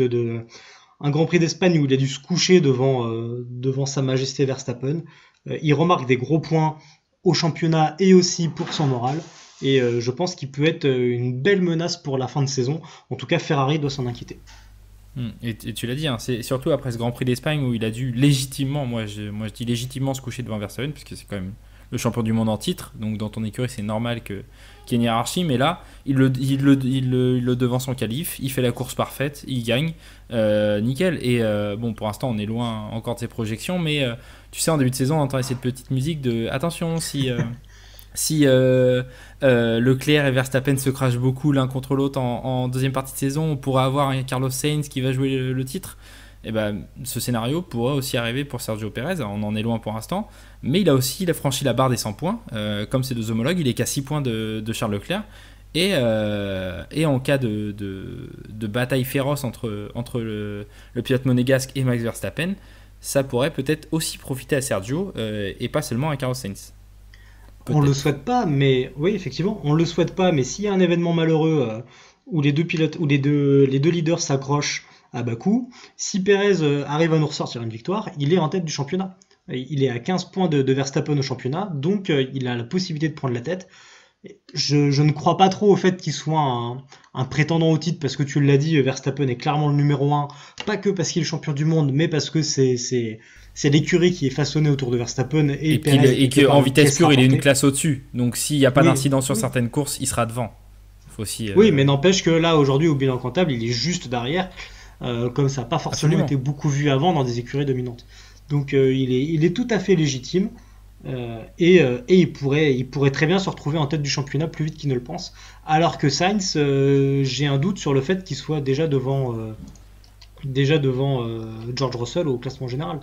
d'Espagne où il a dû se coucher devant Sa Majesté Verstappen, il remarque des gros points au championnat et aussi pour son moral, et je pense qu'il peut être une belle menace pour la fin de saison. En tout cas, Ferrari doit s'en inquiéter. Et tu l'as dit, hein, c'est surtout après ce Grand Prix d'Espagne où il a dû légitimement, moi je dis légitimement, se coucher devant Verstappen, puisque c'est quand même le champion du monde en titre, donc dans ton écurie c'est normal qu'il y ait une hiérarchie, mais là il le devance en qualif, il fait la course parfaite, il gagne, nickel. Et bon, pour l'instant on est loin encore de ses projections, mais tu sais, en début de saison on entend cette petite musique de attention, si Leclerc et Verstappen se crachent beaucoup l'un contre l'autre en deuxième partie de saison, on pourra avoir un Carlos Sainz qui va jouer le titre. Et ce scénario pourrait aussi arriver pour Sergio Pérez. On en est loin pour l'instant, mais il a franchi la barre des 100 points, comme ses 2 homologues. Il est qu'à 6 points de Charles Leclerc, et en cas de bataille féroce entre le pilote monégasque et Max Verstappen, ça pourrait peut-être aussi profiter à Sergio, et pas seulement à Carlos Sainz. On le souhaite pas, mais oui, effectivement, on le souhaite pas, mais s'il y a un événement malheureux où les deux pilotes ou les deux leaders s'accrochent à Bakou, si Pérez arrive à nous ressortir une victoire, il est en tête du championnat. Il est à 15 points de Verstappen au championnat, donc il a la possibilité de prendre la tête. Je ne crois pas trop au fait qu'il soit un prétendant au titre, parce que tu l'as dit, Verstappen est clairement le numéro 1, pas que parce qu'il est champion du monde, mais parce que c'est l'écurie qui est façonnée autour de Verstappen, et qu'en vitesse pure il est une classe au-dessus, donc s'il n'y a pas d'incident sur certaines courses, il sera devant. Faut aussi, oui, mais n'empêche que là aujourd'hui au bilan comptable il est juste derrière, comme ça n'a pas forcément été beaucoup vu avant dans des écuries dominantes. Donc il est tout à fait légitime, et il pourrait très bien se retrouver en tête du championnat plus vite qu'il ne le pense, alors que Sainz, j'ai un doute sur le fait qu'il soit déjà devant George Russell au classement général.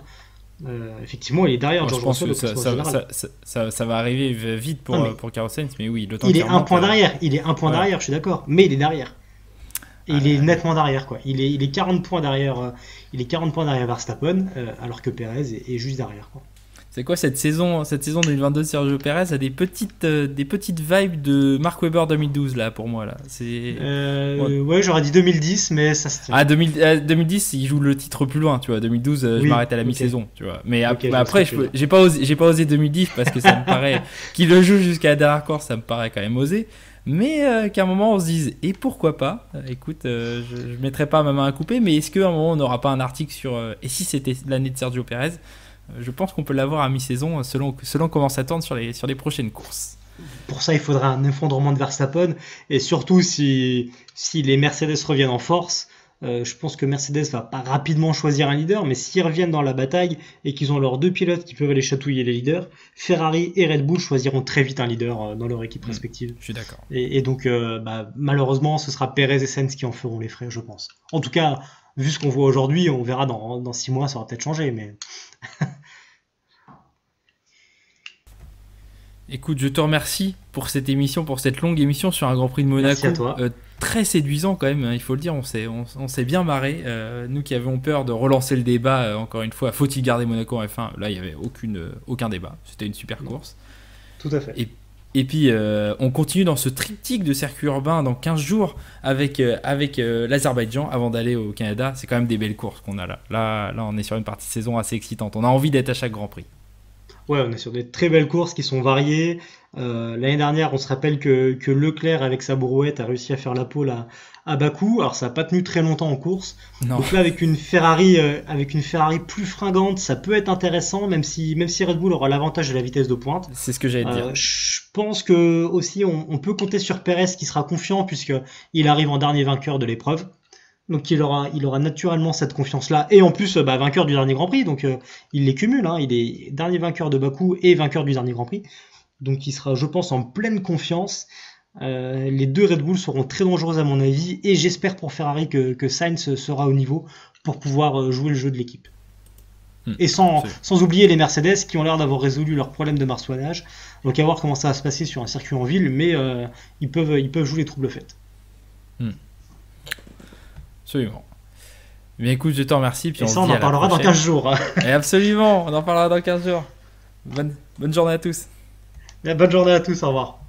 Effectivement, il est derrière George Russell au classement général. Ça va arriver vite pour Carlos Sainz, mais oui, le temps il est un point derrière. Il est un point derrière, je suis d'accord, mais il est derrière. Et il est nettement derrière, quoi. Il est 40 points derrière. Il est 40 points derrière Verstappen, alors que Pérez est juste derrière, quoi. C'est quoi cette saison 2022 de Sergio Pérez a des petites vibes de Mark Webber 2012 là pour moi là. Ouais, j'aurais dit 2010, mais ça se tient. 2010 il joue le titre plus loin, tu vois. 2012 je m'arrête à la mi-saison, tu vois. Mais après j'ai pas osé 2010 parce que ça me paraît qu'il le joue jusqu'à la dernière course, ça me paraît quand même osé. mais qu'à un moment on se dise et pourquoi pas. Écoute, je ne mettrai pas ma main à couper, mais est-ce qu'à un moment on n'aura pas un article sur et si c'était l'année de Sergio Pérez? Je pense qu'on peut l'avoir à mi-saison selon comment ça tourne sur les prochaines courses. Pour ça, il faudra un effondrement de Verstappen. Et surtout, si les Mercedes reviennent en force, je pense que Mercedes va pas rapidement choisir un leader. Mais s'ils reviennent dans la bataille et qu'ils ont leurs deux pilotes qui peuvent aller chatouiller les leaders, Ferrari et Red Bull choisiront très vite un leader dans leur équipe respective. Je suis d'accord. Et donc, malheureusement, ce sera Pérez et Sainz qui en feront les frais, je pense. En tout cas, vu ce qu'on voit aujourd'hui, on verra dans 6 mois, ça aura peut-être changé. Mais Écoute, je te remercie pour cette émission, pour cette longue émission sur un Grand Prix de Monaco. Merci à toi. Très séduisant quand même, il faut le dire, on s'est bien marré. Nous qui avions peur de relancer le débat, encore une fois, faut-il garder Monaco en F1? Là, il n'y avait aucun débat, c'était une super course. Tout à fait. Et puis, on continue dans ce triptyque de circuit urbain dans 15 jours avec l'Azerbaïdjan avant d'aller au Canada. C'est quand même des belles courses qu'on a là. Là, on est sur une partie de saison assez excitante. On a envie d'être à chaque Grand Prix. Ouais, on est sur des très belles courses qui sont variées. L'année dernière, on se rappelle que Leclerc, avec sa brouette, a réussi à faire la pole à Bakou. Alors, ça n'a pas tenu très longtemps en course. Non. Donc là, avec une Ferrari plus fringante, ça peut être intéressant, même si Red Bull aura l'avantage de la vitesse de pointe. C'est ce que j'allais te dire. Je pense que aussi, on peut compter sur Pérez qui sera confiant puisqu'il arrive en dernier vainqueur de l'épreuve. Donc il aura naturellement cette confiance-là. Et en plus, vainqueur du dernier Grand Prix. Donc il les cumule. Hein. Il est dernier vainqueur de Bakou et vainqueur du dernier Grand Prix. Donc il sera, je pense, en pleine confiance. Les deux Red Bull seront très dangereux à mon avis. Et j'espère pour Ferrari que Sainz sera au niveau pour pouvoir jouer le jeu de l'équipe. Et sans oublier les Mercedes qui ont l'air d'avoir résolu leurs problèmes de marsouinage. Donc à voir comment ça va se passer sur un circuit en ville. Mais ils peuvent jouer les troubles faits. Absolument. Mais écoute, je te remercie. Puis et ça, on en parlera dans 15 jours. Et absolument, on en parlera dans 15 jours. Bonne journée à tous. Bonne journée à tous, au revoir.